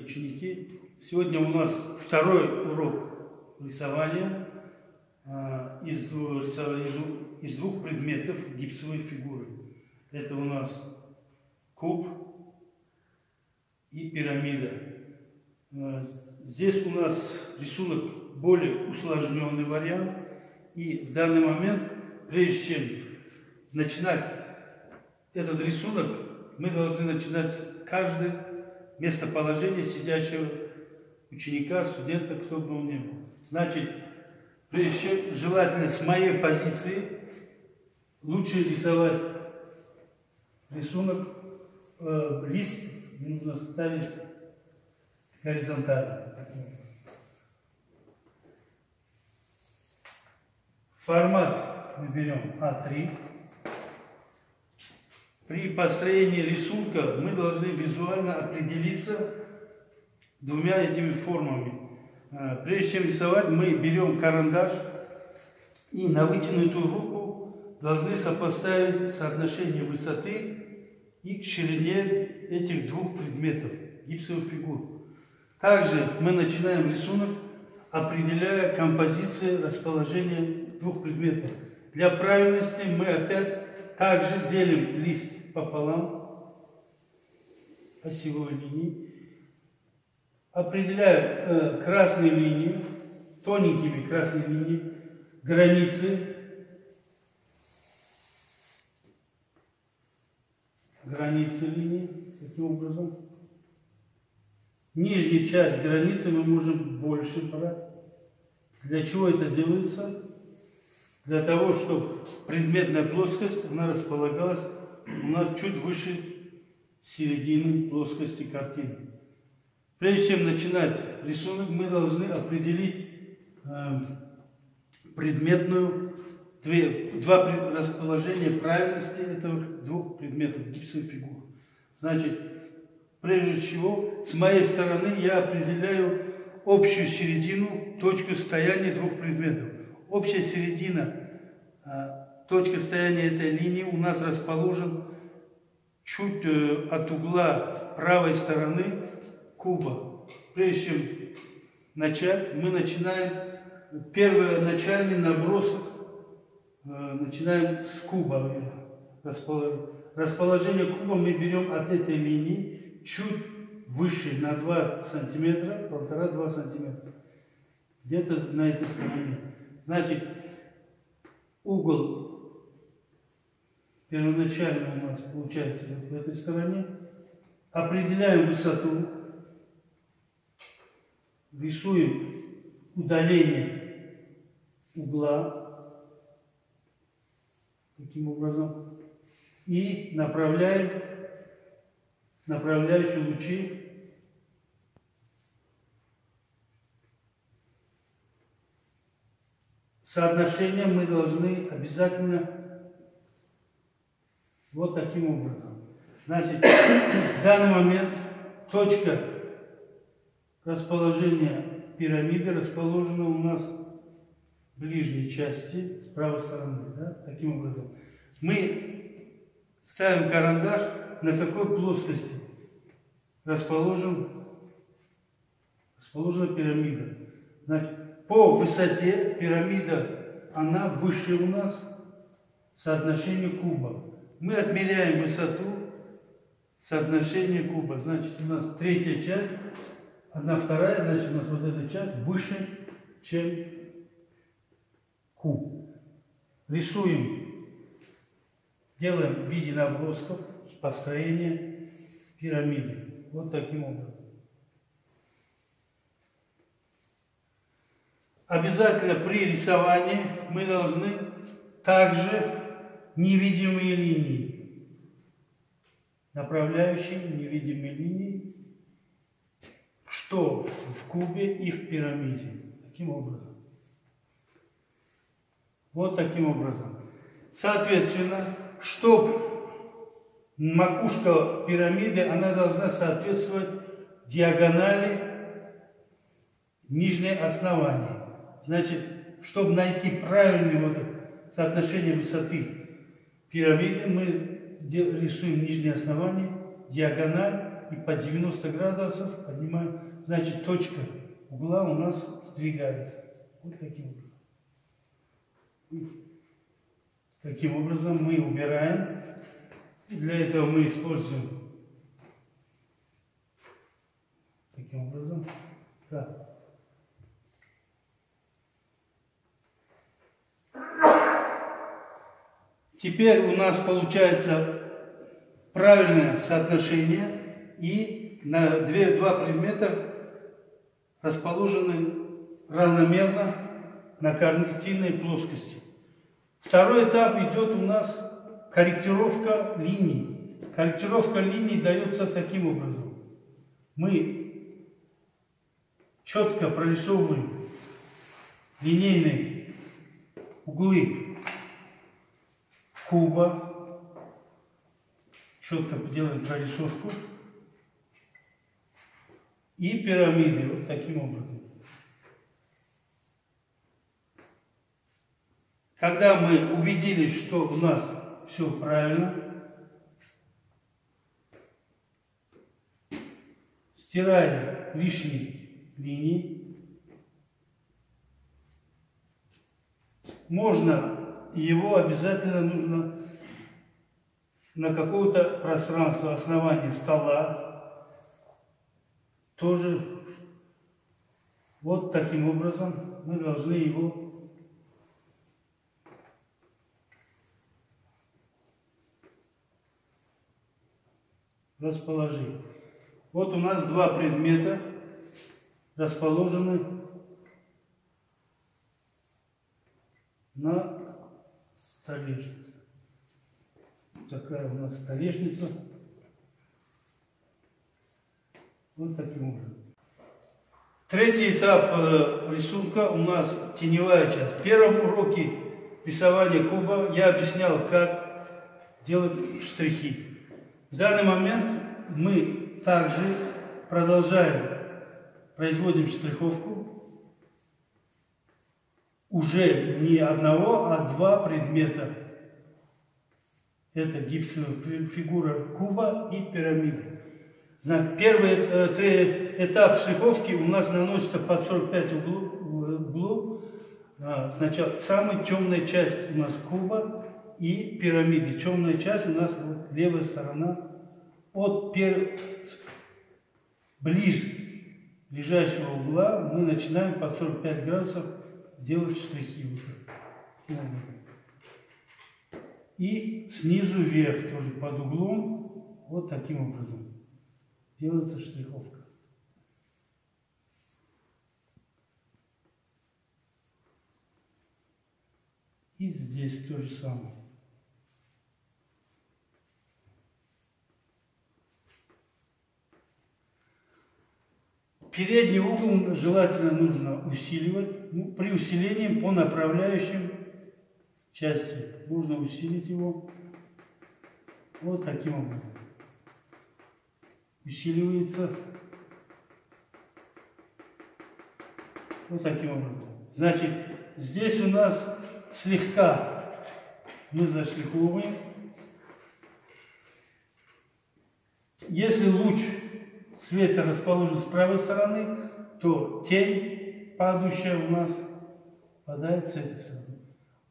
ученики! Сегодня у нас второй урок рисования из двух предметов гипсовой фигуры. Это у нас куб и пирамида. Здесь у нас рисунок более усложненный вариант. И в данный момент, прежде чем начинать этот рисунок, мы должны начинать каждое местоположение сидящего ученика, студента, кто бы он ни был. Значит, прежде чем, желательно с моей позиции лучше рисовать рисунок, лист нужно ставить горизонтально. Формат мы берем А3. При построении рисунка мы должны визуально определиться двумя этими формами. Прежде чем рисовать, мы берем карандаш и на вытянутую руку должны сопоставить соотношение высоты и к ширине этих двух предметов гипсовых фигур. Также мы начинаем рисунок, определяя композицию расположения двух предметов. Для правильности мы опять также делим лист пополам осевой линии, определяем красные линии, тоненькими красными линиями, границы линии, таким образом. Нижнюю часть границы мы можем больше брать. Для чего это делается? Для того, чтобы предметная плоскость, она располагалась у нас чуть выше середины плоскости картины. Прежде чем начинать рисунок, мы должны определить два расположения правильности этих двух предметов гипсовых фигур. Значит, прежде всего, с моей стороны я определяю общую середину, точку стояния двух предметов. Общая середина, точка стояния этой линии у нас расположен чуть от угла правой стороны куба. Прежде чем начать, мы начинаем первый начальный набросок, начинаем с куба. Расположение куба мы берем от этой линии чуть выше на 2 сантиметра, 1,5-2 сантиметра. Где-то на этой стороне. Значит, угол первоначально у нас получается в этой стороне. Определяем высоту. Рисуем удаление угла. Таким образом. И направляем направляющие лучи соотношение мы должны обязательно вот таким образом. Значит, в данный момент точка расположения пирамиды расположена у нас в ближней части, с правой стороны. Да? Таким образом. Мы ставим карандаш, на какой плоскости расположена пирамида. Значит, по высоте пирамида, она выше у нас соотношения куба. Мы отмеряем высоту соотношения куба. Значит, у нас третья часть, 1/2, значит, у нас вот эта часть выше, чем куб. Рисуем, делаем в виде набросков построение пирамиды. Вот таким образом. Обязательно при рисовании мы должны также невидимые линии, направляющие невидимые линии, что в кубе и в пирамиде. Таким образом. Вот таким образом. Соответственно, чтобы макушка пирамиды, она должна соответствовать диагонали нижнее основание. Значит, чтобы найти правильное соотношение высоты пирамиды, мы рисуем нижнее основание, диагональ и по 90 градусов поднимаем. Значит, точка угла у нас сдвигается. Вот таким образом. Таким образом мы убираем. И для этого мы используем таким образом. Так. Теперь у нас получается правильное соотношение, и на два предмета расположены равномерно на карнитивной плоскости. Второй этап идет у нас корректировка линий. Корректировка линий дается таким образом. Мы четко прорисовываем линейные углы куба, четко делаем прорисовку, и пирамиды вот таким образом. Когда мы убедились, что у нас все правильно, стираем лишние линии. Его обязательно нужно на какое-то пространство основания стола. Тоже вот таким образом мы должны его расположить. Вот у нас два предмета расположены на столешнице. Такая у нас столешница. Вот таким образом. Третий этап рисунка у нас теневая часть. В первом уроке рисования куба я объяснял, как делать штрихи. В данный момент мы также производим штриховку уже не одного, а два предмета. Это гипсовая фигура куба и пирамиды. Первый этап штриховки у нас наносится под 45 углов. Сначала самая темная часть у нас куба и пирамиды. Темная часть у нас вот левая сторона от ближайшего угла мы начинаем под 45 градусов делать штрихи. И снизу вверх тоже под углом вот таким образом делается штриховка. И здесь то же самое. Передний угол желательно нужно усиливать. При усилении по направляющим части нужно усилить его вот таким образом. Усиливается вот таким образом. Значит, здесь у нас слегка мы зашлифовываем. Если луч света расположен с правой стороны, то тень, падающая у нас, падает с этой стороны.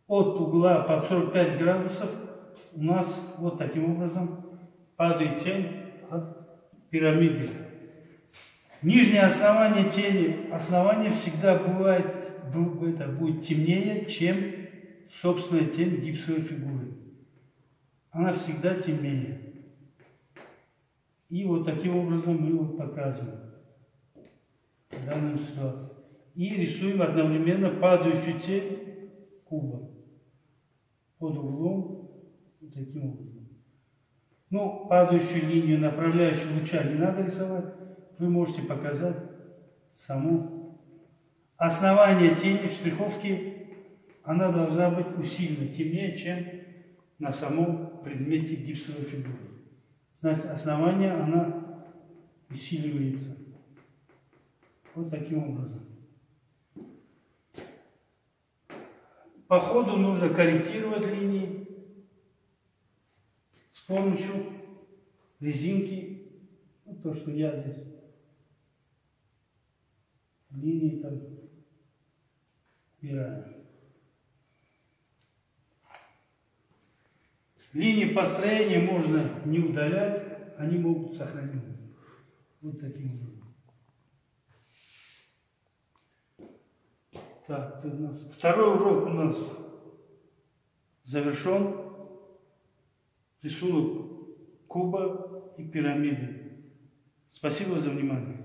От угла под 45 градусов у нас вот таким образом падает тень от пирамиды. Нижнее основание тени, основание всегда будет темнее, чем собственная тень гипсовой фигуры. Она всегда темнее. И вот таким образом мы его показываем в данной ситуации. И рисуем одновременно падающую тень куба под углом вот таким образом. Ну, падающую линию направляющего луча не надо рисовать. Вы можете показать само основание тени штриховки. Она должна быть усилена, темнее, чем на самом предмете гипсовой фигуры. Значит, основание она усиливается. Вот таким образом. По ходу нужно корректировать линии с помощью резинки. Вот то, что я здесь линии там убираю. Линии построения можно не удалять, они могут сохраниться. Вот таким образом. Так, у нас второй урок у нас завершен. Рисунок куба и пирамиды. Спасибо за внимание.